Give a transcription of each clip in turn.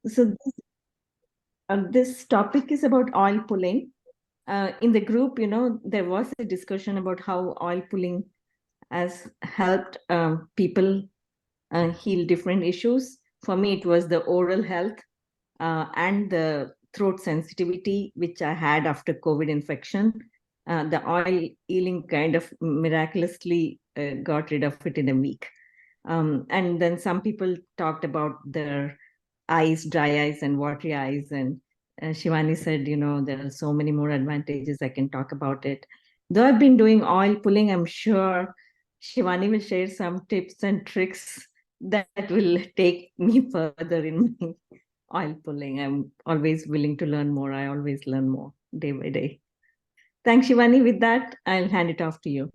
So this topic is about oil pulling. In the group, there was a discussion about how oil pulling has helped people heal different issues. For me, it was the oral health and the throat sensitivity, which I had after COVID infection. The oil healing kind of miraculously got rid of it in a week. And then some people talked about their eyes, dry eyes and watery eyes. And Shivani said, there are so many more advantages. I can talk about it. Though I've been doing oil pulling, I'm sure Shivani will share some tips and tricks that will take me further in my oil pulling. I'm always willing to learn more. I always learn more day by day. Thanks, Shivani. With that, I'll hand it off to you.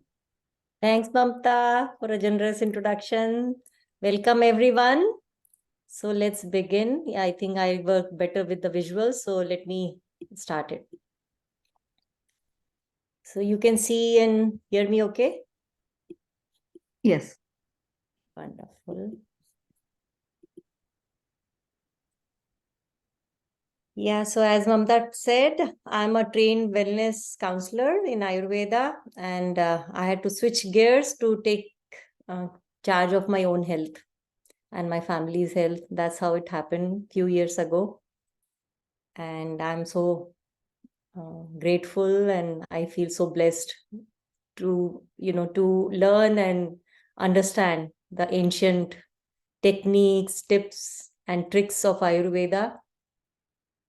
Thanks, Mamta, for a generous introduction. Welcome, everyone. So let's begin. I think I work better with the visuals, so let me start it. So you can see and hear me okay? Yes. Wonderful. Yeah, so as Mamta said, I'm a trained wellness counselor in Ayurveda, and I had to switch gears to take charge of my own health and my family's health. That's how it happened a few years ago. And I'm so grateful, and I feel so blessed to, to learn and understand the ancient techniques, tips, and tricks of Ayurveda.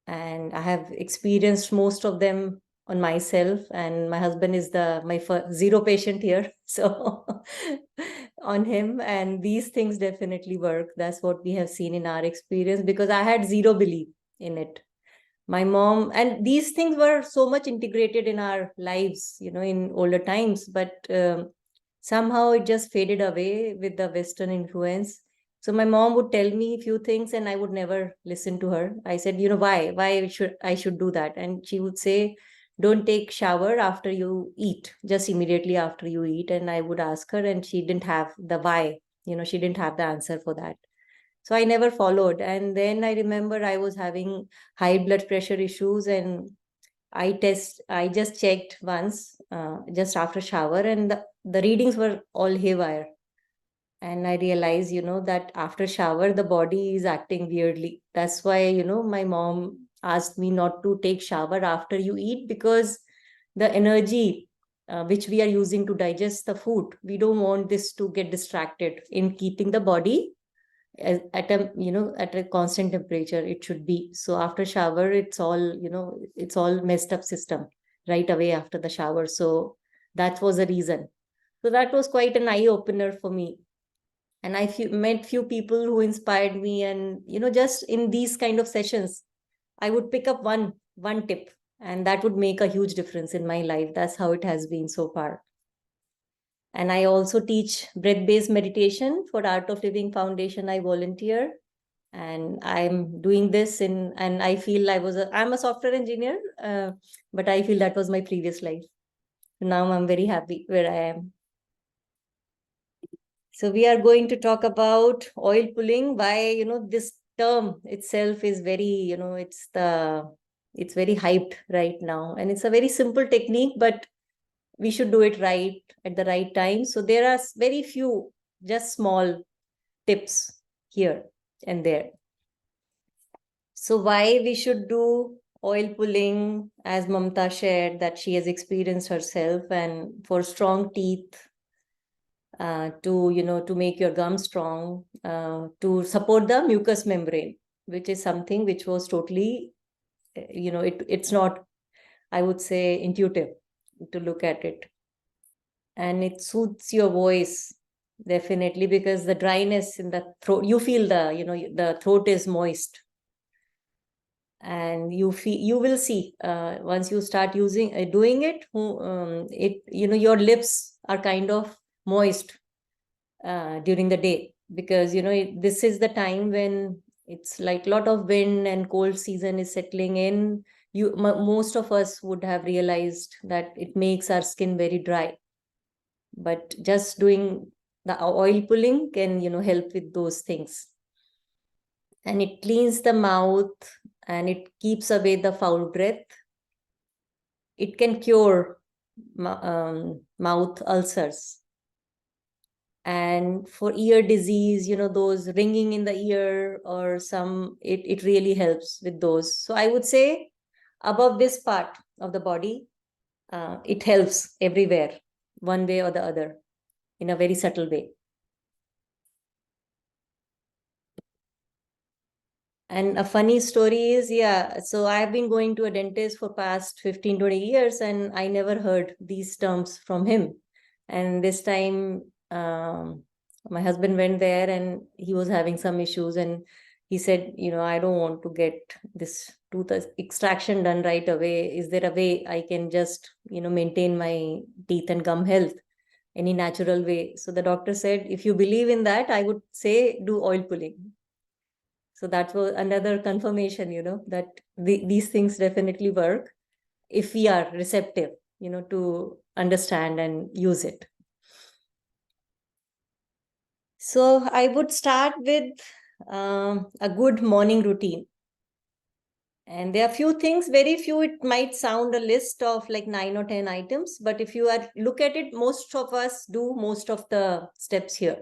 And I have experienced most of them on myself, and my husband is my zero patient here. So on him, and these things definitely work. That's what we have seen in our experience, because I had zero belief in it. My mom, and these things were so much integrated in our lives, in older times, but somehow it just faded away with the Western influence. So my mom would tell me a few things and I would never listen to her. I said, why should I should do that? And she would say, don't take shower after you eat, just immediately after you eat. And I would ask her, and she didn't have the why, she didn't have the answer for that. So I never followed. And then I remember I was having high blood pressure issues, and I just checked once, just after shower, and the readings were all haywire. And I realized, that after shower, the body is acting weirdly. That's why, my mom asked me not to take shower after you eat, because the energy which we are using to digest the food, we don't want this to get distracted in keeping the body at a constant temperature. It should be. So after shower, it's all messed up system right away after the shower. So that was the reason. So that was quite an eye opener for me. And I met few people who inspired me, and just in these kind of sessions, I would pick up one tip, and that would make a huge difference in my life. That's how it has been so far. And I also teach breath-based meditation for Art of Living Foundation. I volunteer, and I'm doing this and I feel I'm a software engineer, but I feel that was my previous life. Now I'm very happy where I am. So we are going to talk about oil pulling. Why, this term itself is very, it's very hyped right now, and it's a very simple technique, but we should do it right at the right time. So there are very few, just small tips here and there. So why we should do oil pulling, as Mamta shared that she has experienced herself, and for strong teeth, to make your gums strong, to support the mucous membrane, which is something which was totally, it's not, I would say, intuitive to look at it. And it soothes your voice, definitely, because the dryness in the throat, you feel the throat is moist, and you will see once you start doing it, your lips are kind of moist during the day, because this is the time when it's like a lot of wind and cold season is settling in. Most of us would have realized that it makes our skin very dry, but just doing the oil pulling can help with those things. and it cleans the mouth and it keeps away the foul breath. It can cure mouth ulcers. And for ear disease, those ringing in the ear or it really helps with those. So I would say above this part of the body, it helps everywhere, one way or the other, in a very subtle way. And a funny story is, so I've been going to a dentist for past 15, 20 years, and I never heard these terms from him. And this time, my husband went there and he was having some issues, and he said, I don't want to get this tooth extraction done right away. Is there a way I can just, maintain my teeth and gum health? Any natural way? So the doctor said, if you believe in that, I would say do oil pulling. So that was another confirmation, that these things definitely work if we are receptive, to understand and use it. So I would start with a good morning routine. And there are few things, very few, it might sound a list of like 9 or 10 items, but if you look at it, most of us do most of the steps here.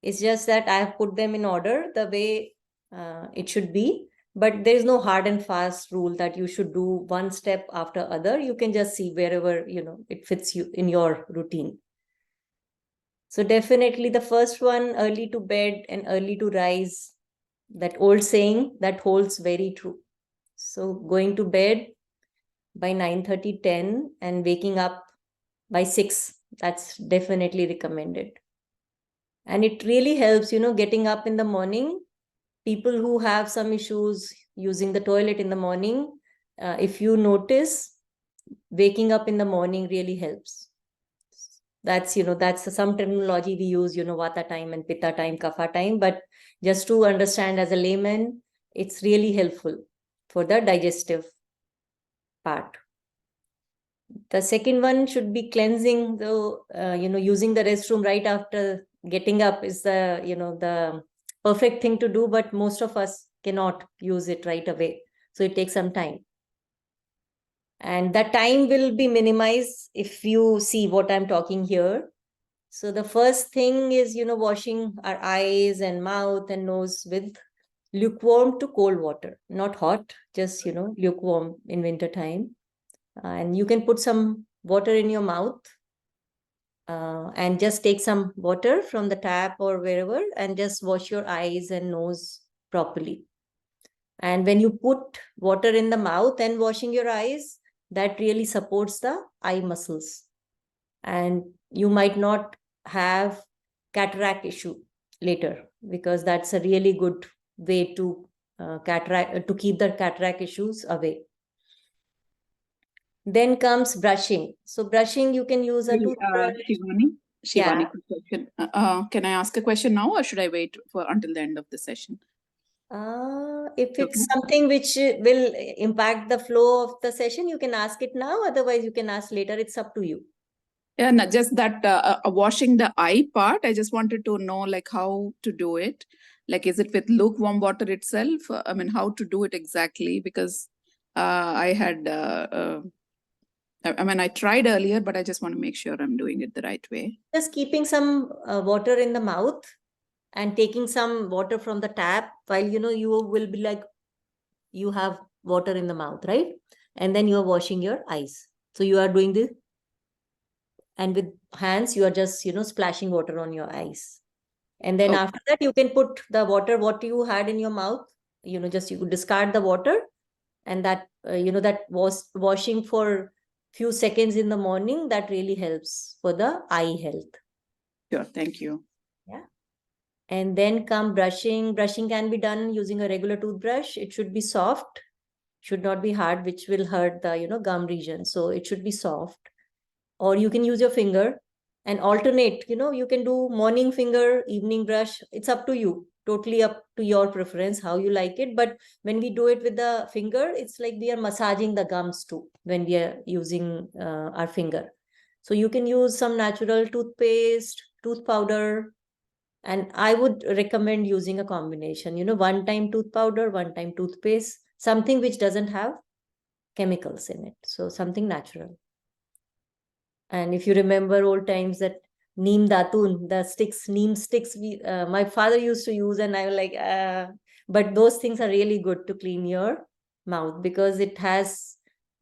It's just that I have put them in order the way it should be, but there is no hard and fast rule that you should do one step after other. You can just see wherever, it fits you in your routine. So definitely the first one, early to bed and early to rise, that old saying that holds very true. So going to bed by 9:30, 10 and waking up by 6, that's definitely recommended. And it really helps, getting up in the morning. People who have some issues using the toilet in the morning, if you notice, waking up in the morning really helps. That's some terminology we use, vata time and pitta time, kapha time, but just to understand as a layman, it's really helpful for the digestive part. The second one should be cleansing, though, using the restroom right after getting up is the perfect thing to do, but most of us cannot use it right away. So it takes some time. And that time will be minimized if you see what I'm talking here. So the first thing is, washing our eyes and mouth and nose with lukewarm to cold water, not hot, just, lukewarm in winter time. And you can put some water in your mouth and just take some water from the tap or wherever and just wash your eyes and nose properly. And when you put water in the mouth and washing your eyes, that really supports the eye muscles. And you might not have cataract issue later, because that's a really good way to keep the cataract issues away. Then comes brushing. So brushing, you can use a toothbrush. Shivani, quick question. Can I ask a question now, or should I wait for until the end of the session? If it's something which will impact the flow of the session, you can ask it now. Otherwise, you can ask later. It's up to you. Yeah, no, just that washing the eye part, I just wanted to know like how to do it. Like, is it with lukewarm water itself? I mean, how to do it exactly? Because I had, I tried earlier, but I just want to make sure I'm doing it the right way. Just keeping some water in the mouth and taking some water from the tap while, you will be like, you have water in the mouth, right? And then you are washing your eyes. So you are doing this. And with hands, you are just, splashing water on your eyes. And then after that, you can put the water, what you had in your mouth, just you discard the water. And that, that was washing for few seconds in the morning, that really helps for the eye health. Sure, thank you. Yeah. And then come brushing. Brushing can be done using a regular toothbrush. It should be soft, should not be hard, which will hurt the, gum region. So it should be soft. Or you can use your finger and alternate, you can do morning finger, evening brush. It's up to you, totally up to your preference, how you like it. But when we do it with the finger, it's like we are massaging the gums too when we are using our finger. So you can use some natural toothpaste, tooth powder, And I would recommend using a combination, one-time tooth powder, one-time toothpaste, something which doesn't have chemicals in it. So something natural. And if you remember old times, that neem datun, the neem sticks, my father used to use, and I was like, but those things are really good to clean your mouth because it has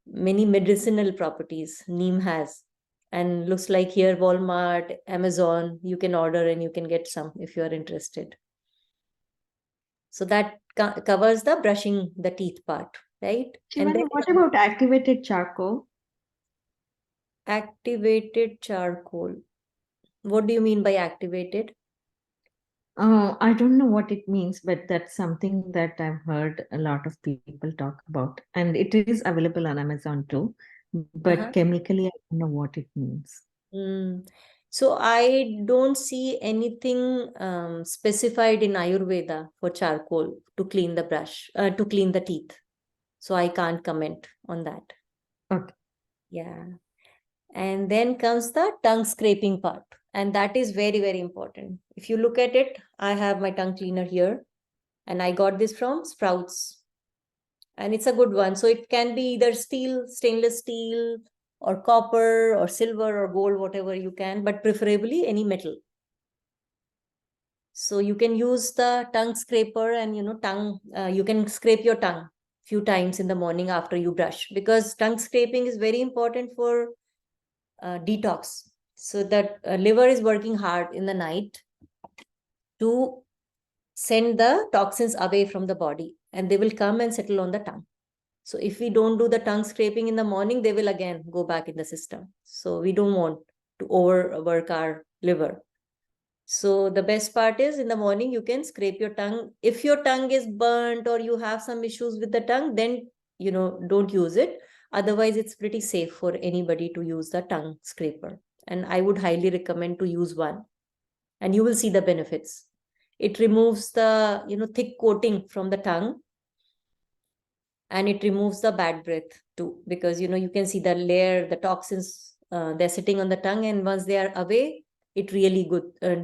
many medicinal properties. Neem has, and looks like here Walmart, Amazon, you can order and you can get some if you are interested. So that covers the brushing the teeth part, right? Shivani, And then what about activated charcoal? activated charcoal. What do you mean by activated? I don't know what it means, but that's something that I've heard a lot of people talk about. And it is available on Amazon too. But chemically, I don't know what it means. So I don't see anything specified in Ayurveda for charcoal to clean the to clean the teeth. So I can't comment on that. Okay. Yeah. And then comes the tongue scraping part. And that is very, very important. If you look at it, I have my tongue cleaner here. And I got this from Sprouts. And it's a good one. So it can be either steel, stainless steel, or copper, or silver, or gold, whatever you can, but preferably any metal. So you can use the tongue scraper and, you can scrape your tongue few times in the morning after you brush, because tongue scraping is very important for detox. So that liver is working hard in the night to send the toxins away from the body, and they will come and settle on the tongue. So if we don't do the tongue scraping in the morning, they will again go back in the system. So we don't want to overwork our liver. So the best part is in the morning, you can scrape your tongue. If your tongue is burnt or you have some issues with the tongue, then, don't use it. Otherwise, it's pretty safe for anybody to use the tongue scraper. And I would highly recommend to use one, and you will see the benefits. It removes the, thick coating from the tongue, and it removes the bad breath too, because, you can see the layer, the toxins, they're sitting on the tongue, and once they are away, it really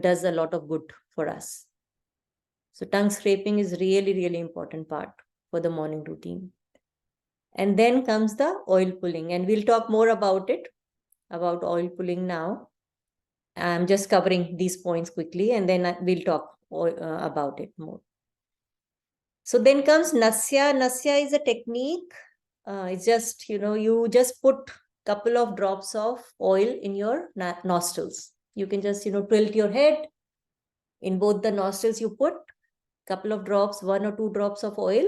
does a lot of good for us. So tongue scraping is really, really important part for the morning routine. And then comes the oil pulling, and we'll talk more about it, about oil pulling now. I'm just covering these points quickly, and then we'll talk about it more. So then comes Nasya. Nasya is a technique. It's just, you just put couple of drops of oil in your nostrils. You can just, tilt your head. In both the nostrils, you put couple of drops, 1 or 2 drops of oil,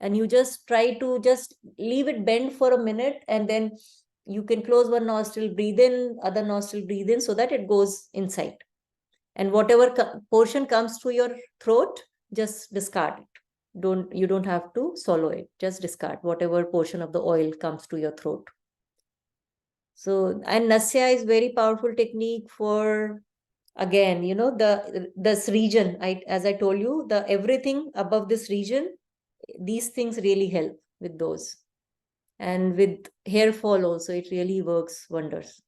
and you just try to just leave it bend for a minute, and then you can close one nostril, breathe in, other nostril, breathe in, so that it goes inside. And whatever portion comes through your throat, just discard it. You don't have to swallow it. Just discard whatever portion of the oil comes to your throat. So, and Nasya is very powerful technique for, again, this region. As I told you, the everything above this region, these things really help with those. And with hair fall also, it really works wonders.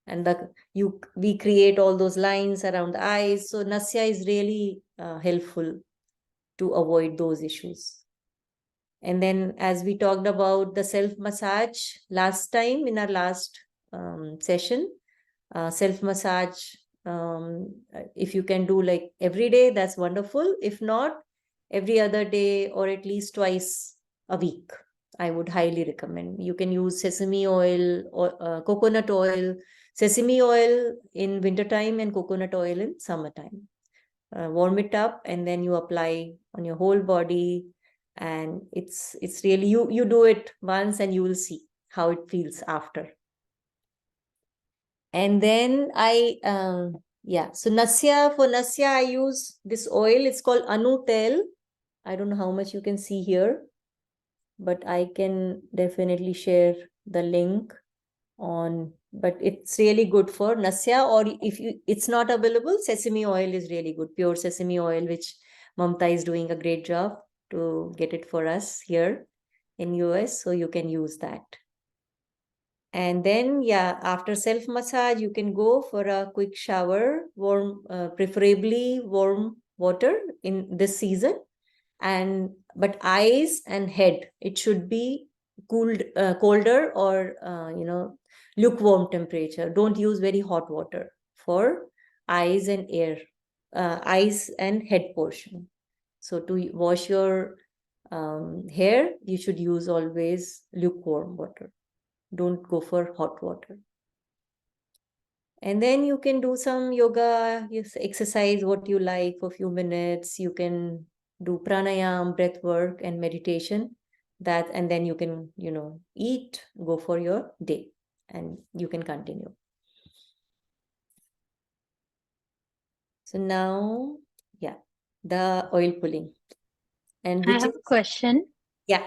And we create all those lines around the eyes. So Nasya is really helpful to avoid those issues. And then, as we talked about the self-massage last time in our last session, self-massage, if you can do like every day, that's wonderful. If not, every other day or at least twice a week, I would highly recommend. You can use sesame oil or coconut oil, sesame oil in wintertime and coconut oil in summertime. Warm it up, and then you apply on your whole body, and it's really, you do it once and you will see how it feels after. And then so for Nasya, I use this oil. It's called Anu Tel. I don't know how much you can see here, but I can definitely share the link on, but it's really good for Nasya. Or if it's not available, sesame oil is really good, pure sesame oil, which Mamta is doing a great job to get it for us here in US, so you can use that. And then, yeah, after self massage, you can go for a quick shower, warm, preferably warm water in this season. But eyes and head, it should be colder or lukewarm temperature. Don't use very hot water for eyes and eyes and head portion. So to wash your hair, you should use always lukewarm water. Don't go for hot water. And then you can do some yoga, exercise what you like for a few minutes. You can do pranayam, breath work, and meditation. And then you can, eat, go for your day, and you can continue. So now, yeah, the oil pulling. And I have a question. Yeah.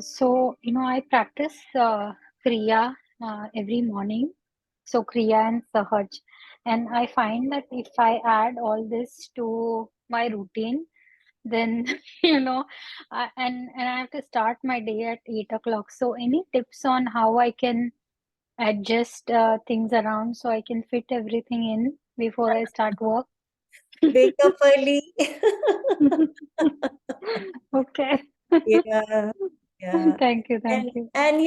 So, I practice Kriya every morning. So, Kriya and Sahaj. And I find that if I add all this to my routine, then, and I have to start my day at 8 o'clock. So, any tips on how I can adjust things around so I can fit everything in before I start work? Wake up early. Okay. Yeah. Yeah. Thank you. Thank you. And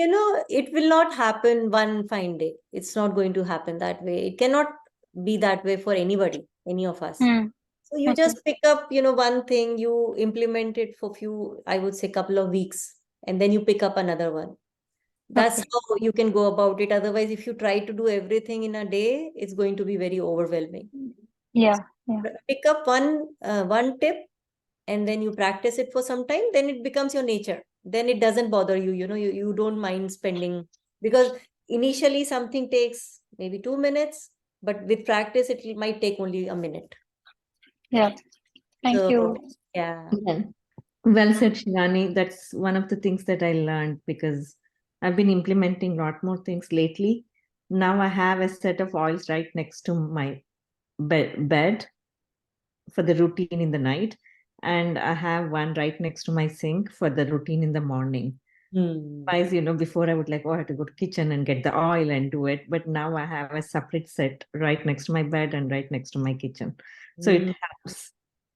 it will not happen one fine day. It's not going to happen that way. It cannot be that way for anybody, any of us. So you Okay. just pick up, one thing, you implement it for few, I would say, couple of weeks, and then you pick up another one. That's Okay. how you can go about it. Otherwise, if you try to do everything in a day, it's going to be very overwhelming. Yeah. Yeah. Pick up one tip, and then you practice it for some time, then it becomes your nature. Then it doesn't bother you, you don't mind spending, because initially something takes maybe 2 minutes, but with practice it might take only a minute. Yeah. Thank So, you. yeah. Yeah. Well said, Shivani. That's one of the things that I learned because I've been implementing a lot more things lately. Now I have a set of oils right next to my bed for the routine in the night, and I have one right next to my sink for the routine in the morning. Otherwise, before I would like, I have to go to kitchen and get the oil and do it. But now I have a separate set right next to my bed and right next to my kitchen. So it helps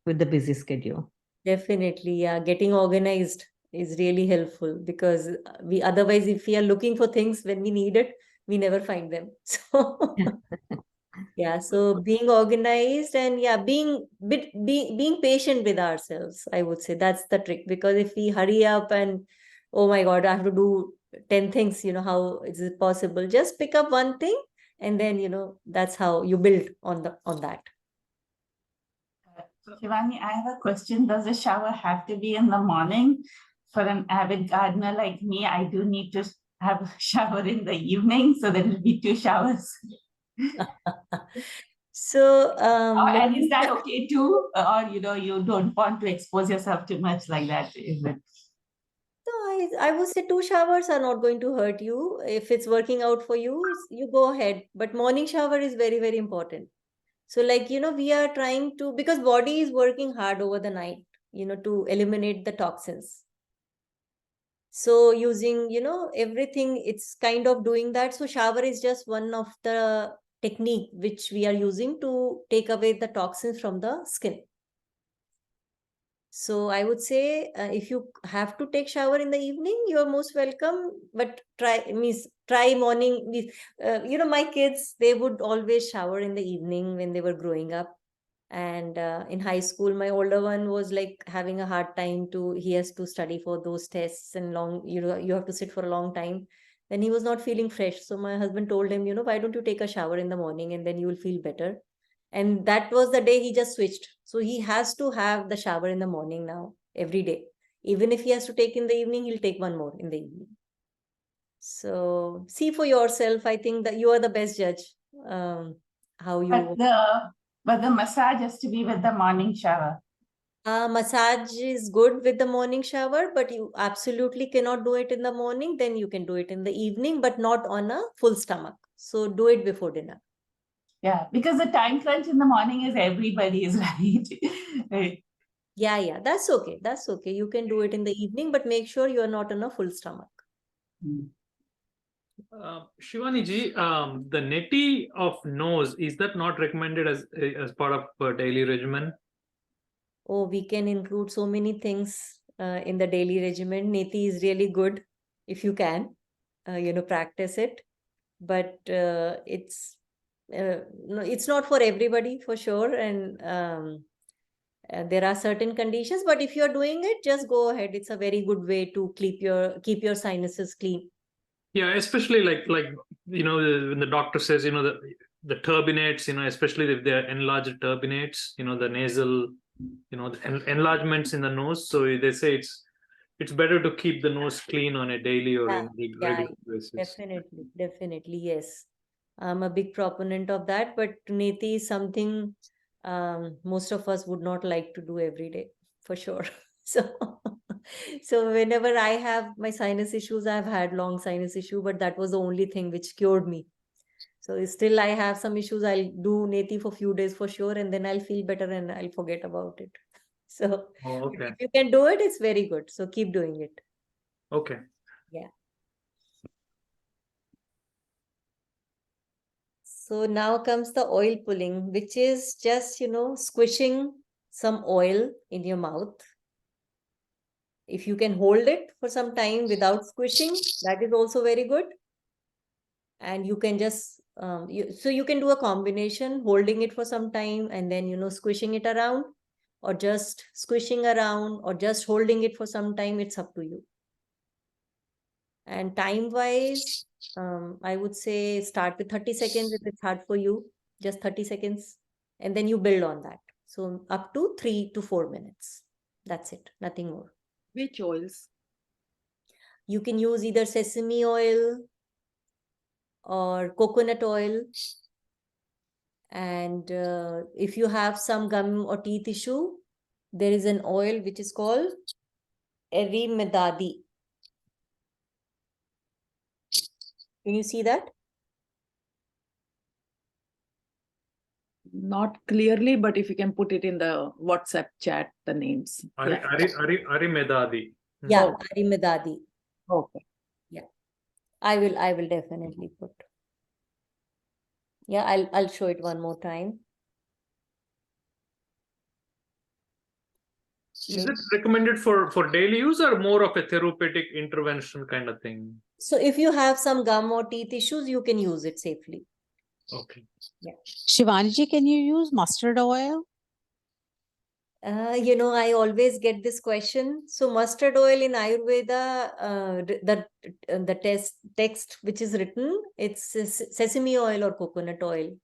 with the busy schedule. Definitely, yeah. Getting organized is really helpful, because we otherwise, if we are looking for things when we need it, we never find them. So yeah, so being organized, and yeah, being patient with ourselves, I would say that's the trick. Because if we hurry up and, oh my God, I have to do 10 things, how is it possible? Just pick up one thing, and then that's how you build on that. Shivani, I have a question. Does the shower have to be in the morning? For an avid gardener like me, I do need to have a shower in the evening, so there will be 2 showers. So, and is that okay too? Or, you don't want to expose yourself too much like that, is it? No, I would say 2 showers are not going to hurt you. If it's working out for you, you go ahead. But morning shower is very, very important. So we are trying to, because body is working hard over the night, to eliminate the toxins. So using, everything, it's kind of doing that. So shower is just one of the technique which we are using to take away the toxins from the skin. So I would say, if you have to take shower in the evening, you are most welcome. But try morning. My kids, they would always shower in the evening when they were growing up. And in high school, my older one was like having a hard time he has to study for those tests, and you have to sit for a long time. Then he was not feeling fresh. So my husband told him, why don't you take a shower in the morning, and then you will feel better. And that was the day he just switched. So he has to have the shower in the morning now, every day. Even if he has to take in the evening, he'll take one more in the evening. So see for yourself. I think that you are the best judge. How you. But the massage has to be with the morning shower. Massage is good with the morning shower, but you absolutely cannot do it in the morning. Then you can do it in the evening, but not on a full stomach. So do it before dinner. Yeah, because the time crunch in the morning is everybody's, right? Yeah, that's okay. That's okay. You can do it in the evening, but make sure you are not on a full stomach. Shivani ji, the neti of nose, is that not recommended as part of daily regimen? Oh, we can include so many things in the daily regimen. Neti is really good if you can, practice it. But no, it's not for everybody for sure. And there are certain conditions, but if you're doing it, just go ahead. It's a very good way to keep your sinuses clean. Yeah, especially like when the doctor says the turbinates, especially if they're enlarged turbinates, the nasal, the enlargements in the nose. So they say it's better to keep the nose clean on a daily or Yeah, regular basis. definitely, yes. I'm a big proponent of that, but neti is something most of us would not like to do every day, for sure. So whenever I have my sinus issues, I've had long sinus issue, but that was the only thing which cured me. So still I have some issues. I'll do neti for few days for sure, and then I'll feel better and I'll forget about it. So okay. if you can do it, it's very good. So keep doing it. Okay. Yeah. So now comes the oil pulling, which is just, squishing some oil in your mouth. If you can hold it for some time without squishing, that is also very good. And you can just, so you can do a combination, holding it for some time and then, squishing it around, or just squishing around, or just holding it for some time. It's up to you. And time wise, I would say start with 30 seconds if it's hard for you, just 30 seconds. And then you build on that. So up to 3 to 4 minutes. That's it, nothing more. Which oils? You can use either sesame oil or coconut oil. And if you have some gum or teeth issue, there is an oil which is called erimedadi. Can you see that? Not clearly, but if you can put it in the WhatsApp chat, the names. Ari Medadi. Yeah, Oh. erimedadi. Okay. Yeah, I will definitely put. Yeah, I'll show it one more time. Is it recommended for daily use or more of a therapeutic intervention kind of thing? So if you have some gum or teeth issues, you can use it safely. Okay. Yeah. Shivanji, can you use mustard oil? I always get this question. So mustard oil in Ayurveda, the text which is written, it's sesame oil or coconut oil.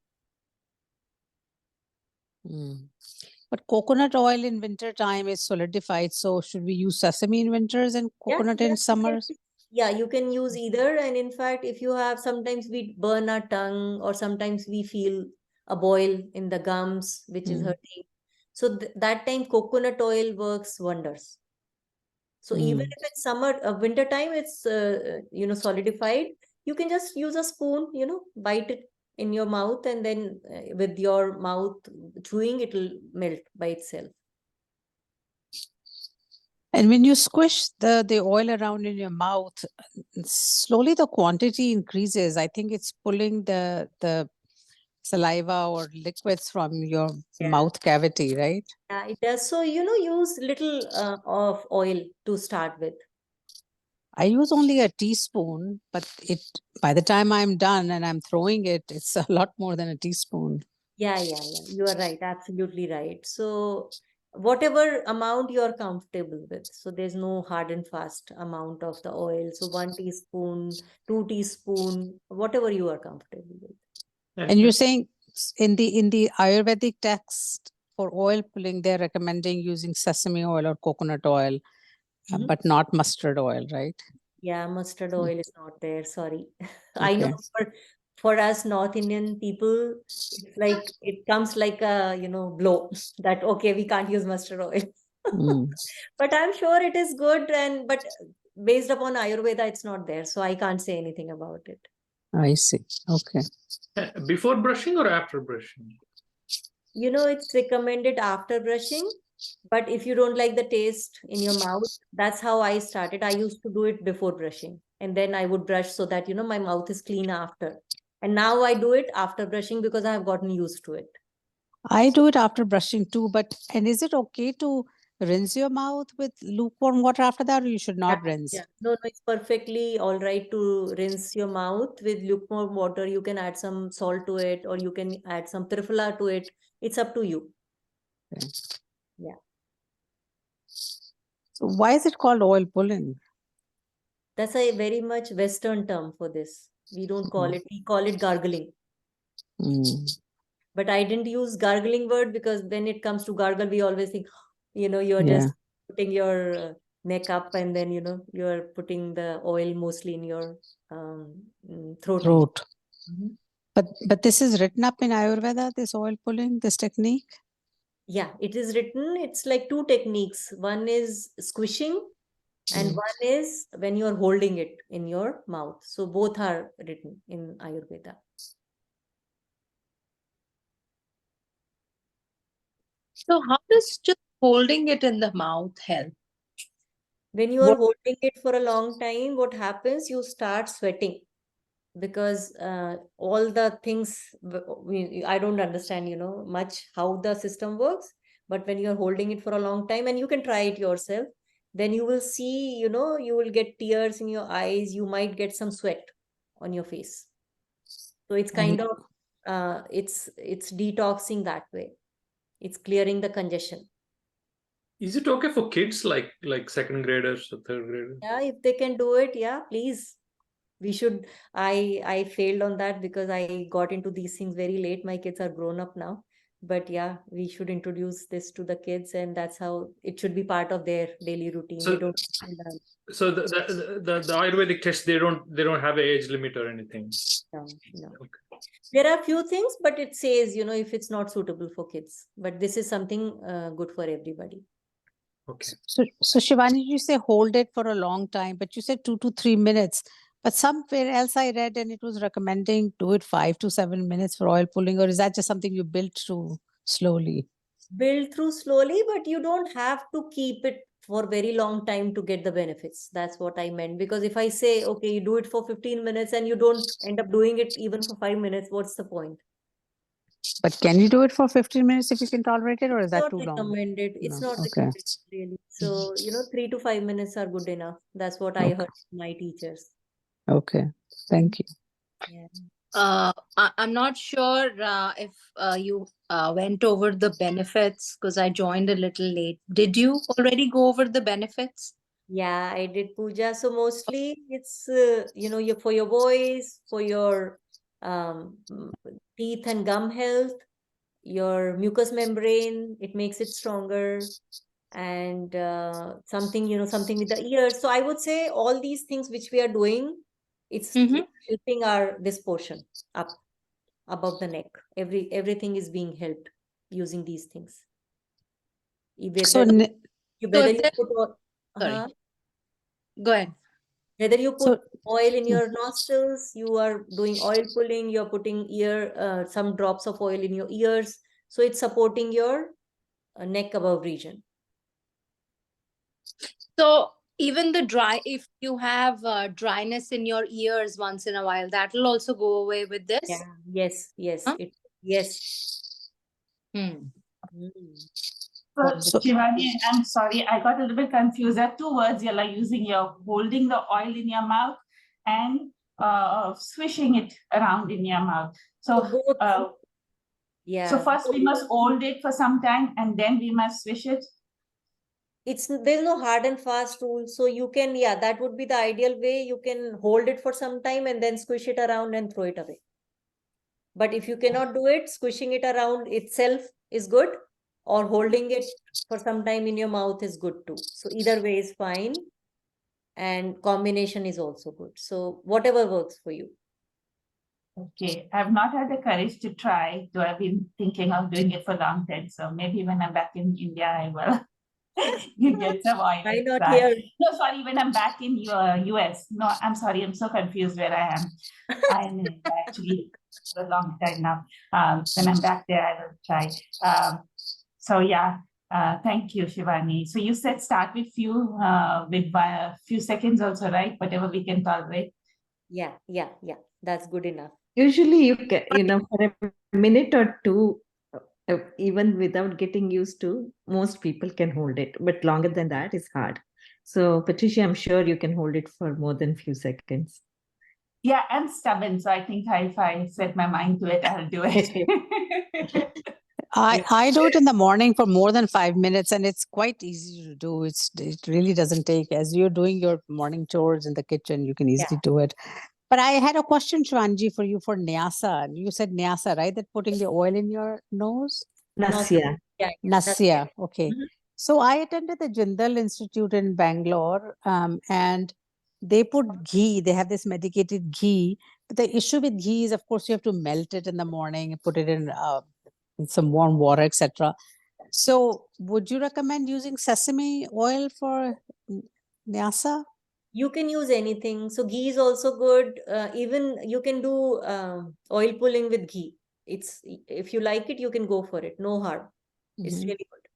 But coconut oil in winter time is solidified. So should we use sesame in winters and coconut in summers? Yeah, you can use either. And in fact, if you have, sometimes we burn our tongue, or sometimes we feel a boil in the gums, which is hurting. So that time coconut oil works wonders. So even if it's summer, winter time, it's, solidified, you can just use a spoon, bite it in your mouth, and then with your mouth chewing, it will melt by itself. And when you squish the oil around in your mouth, slowly the quantity increases. I think it's pulling the saliva or liquids from your mouth cavity, right? Yeah, it does. So, use little of oil to start with. I use only a teaspoon, but by the time I'm done and I'm throwing it, it's a lot more than a teaspoon. Yeah. You are right. Absolutely right. So whatever amount you're comfortable with. So there's no hard and fast amount of the oil. So 1 teaspoon, 2 teaspoon, whatever you are comfortable with. And you're saying in the Ayurvedic text for oil pulling, they're recommending using sesame oil or coconut oil, but not mustard oil, right? Yeah, mustard oil is not there. Sorry. I know for us North Indian people, it's like it comes like a, blow that, okay, we can't use mustard oil. But I'm sure it is good, but based upon Ayurveda, it's not there. So I can't say anything about it. I see. Okay. Before brushing or after brushing? It's recommended after brushing. But if you don't like the taste in your mouth, that's how I started. I used to do it before brushing, and then I would brush so that, my mouth is clean after. And now I do it after brushing because I have gotten used to it. I do it after brushing too, and is it okay to rinse your mouth with lukewarm water after that, or you should not rinse? Yeah. No, it's perfectly all right to rinse your mouth with lukewarm water. You can add some salt to it, or you can add some trifla to it. It's up to you. Okay. Yeah. So why is it called oil pulling? That's a very much Western term for this. We don't call it, we call it gargling. But I didn't use gargling word because when it comes to gargle, we always think, you're just putting your neck up and then, you're putting the oil mostly in your throat. Mm-hmm. But this is written up in Ayurveda, this oil pulling, this technique? Yeah, it is written. It's like two techniques. One is squishing and one is when you're holding it in your mouth. So both are written in Ayurveda. So how does just holding it in the mouth help? When you are holding it for a long time, what happens? You start sweating because all the things, I don't understand, much how the system works. But when you're holding it for a long time, and you can try it yourself, then you will see, you will get tears in your eyes. You might get some sweat on your face. So it's kind of, it's detoxing that way. It's clearing the congestion. Is it okay for kids like second graders or third graders? Yeah, if they can do it, yeah, please. We should. I failed on that because I got into these things very late. My kids are grown up now. But yeah, we should introduce this to the kids, and that's how it should be part of their daily routine. So, they don't. So the Ayurvedic test, they don't have an age limit or anything. No. Okay. There are few things, but it says, if it's not suitable for kids. But this is something good for everybody. Okay. So Shivani, you say hold it for a long time, but you said 2 to 3 minutes. But somewhere else I read and it was recommending do it 5 to 7 minutes for oil pulling, or is that just something you built through slowly? Build through slowly, but you don't have to keep it for very long time to get the benefits. That's what I meant. Because if I say, okay, you do it for 15 minutes and you don't end up doing it even for 5 minutes, what's the point? But can you do it for 15 minutes if you can tolerate it, or is that too long? Recommended. It's No. not Okay. recommended really. So, 3 to 5 minutes are good enough. That's what I heard from my teachers. Okay. Thank you. Yeah. I'm not sure if you went over the benefits because I joined a little late. Did you already go over the benefits? Yeah, I did puja. So mostly it's, for your voice, for your teeth and gum health, your mucous membrane, it makes it stronger, and something, something with the ears. So I would say all these things which we are doing, it's helping this portion up above the neck. Everything is being helped using these things. Whether you put Go ahead. Whether you put oil in your nostrils, you are doing oil pulling, you're putting some drops of oil in your ears. So it's supporting your neck above region. So even if you have dryness in your ears once in a while, that will also go away with this? Yeah. Yes. Huh? Yes. So, Shivani, I'm sorry, I got a little bit confused. There are two words you're using. You're holding the oil in your mouth and swishing it around in your mouth. So first we must hold it for some time and then we must swish it. There's no hard and fast rule. So you can, that would be the ideal way. You can hold it for some time and then squish it around and throw it away. But if you cannot do it, squishing it around itself is good, or holding it for some time in your mouth is good too. So either way is fine, and combination is also good. So whatever works for you. Okay, I've not had the courage to try, though I've been thinking of doing it for a long time. So maybe when I'm back in India, I will. You get some oil. Why not here? No, sorry, when I'm back in US. No, I'm sorry, I'm so confused where I am. I'm in India actually for a long time now. When I'm back there, I will try. So yeah, Thank you, Shivani. So you said start with few seconds also, right? Whatever we can tolerate. Yeah. That's good enough. Usually you can, for a minute or two, even without getting used to, most people can hold it, but longer than that is hard. So Patricia, I'm sure you can hold it for more than few seconds. Yeah, I'm stubborn, so I think if I set my mind to it, I'll do it. I do it in the morning for more than 5 minutes, and it's quite easy to do. It really doesn't take, as you're doing your morning chores in the kitchen, you can easily do it. But I had a question, Shwanji, for you for Nyasa. You said Nyasa, right? That putting the oil in your nose? Nasya. Yeah. Nasya. Okay. Mhm. So I attended the Jindal Institute in Bangalore, and they put ghee. They have this medicated ghee. But the issue with ghee is, of course, you have to melt it in the morning and put it in some warm water, etc. So, would you recommend using sesame oil for Nyasa? You can use anything. So ghee is also good. Even you can do oil pulling with ghee. It's if you like it, you can go for it. No harm. It's Mhm. really good.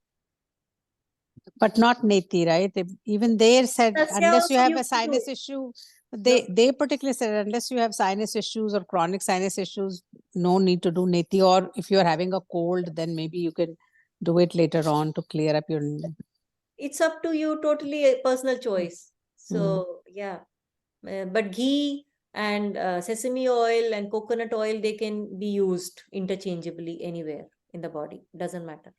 But not neti, right? Even they said Nasya unless you also have you a can do. sinus issue, they particularly said unless you have sinus issues or chronic sinus issues, no need to do neti. Or if you are having a cold, then maybe you can do it later on to clear up your. It's up to you, totally a personal choice. So yeah, but ghee and sesame oil and coconut oil, they can be used interchangeably anywhere in the body. Doesn't matter.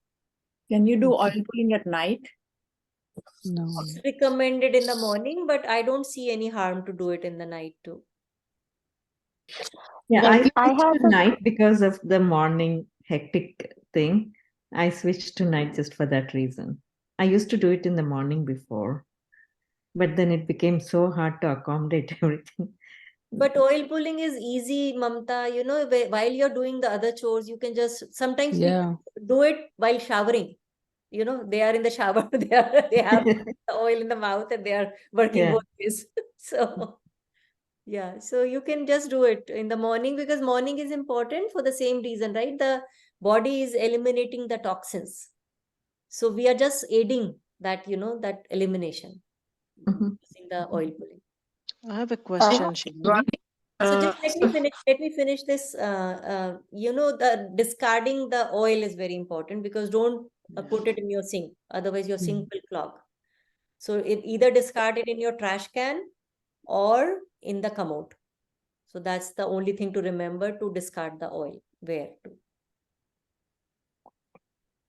Can you do oil pulling at night? No. It's recommended in the morning, but I don't see any harm to do it in the night too. Yeah, Well, I I switched have to a night because of the morning hectic thing. I switched to night just for that reason. I used to do it in the morning before, but then it became so hard to accommodate everything. But oil pulling is easy, Mamta. You know, while you're doing the other chores, you can just sometimes people do it while showering. You know, they are in the shower, they have the oil in the mouth and they are working Yeah. both ways. So yeah, so you can just do it in the morning because morning is important for the same reason, right? The body is eliminating the toxins. So we are just aiding that, that elimination Mhm. using the oil pulling. I have a question, Shivani. So just let me finish this. The discarding the oil is very important because don't put it in your sink. Otherwise your sink will clog. So either discard it in your trash can or in the commode. So that's the only thing to remember, to discard the oil. Where to?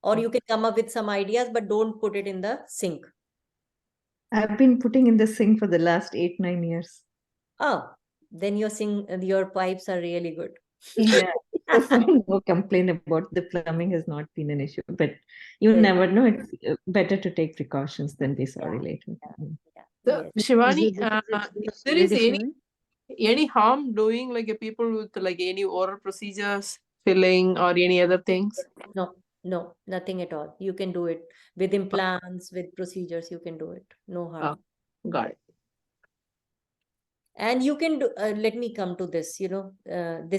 Or you can come up with some ideas, but don't put it in the sink. I've been putting in the sink for the last 8-9 years. Oh, then your pipes are really good. Yeah. So far, no complaint about the plumbing has not been an issue, but you Yes. never know. It's better to take precautions than be sorry later. So, Yes. Shivani, if there is any harm doing like a people with like any oral procedures, filling or any other things? No, nothing at all. You can do it with implants, with procedures. You can do it. No harm. Got it. And you can do. Let me come to this. This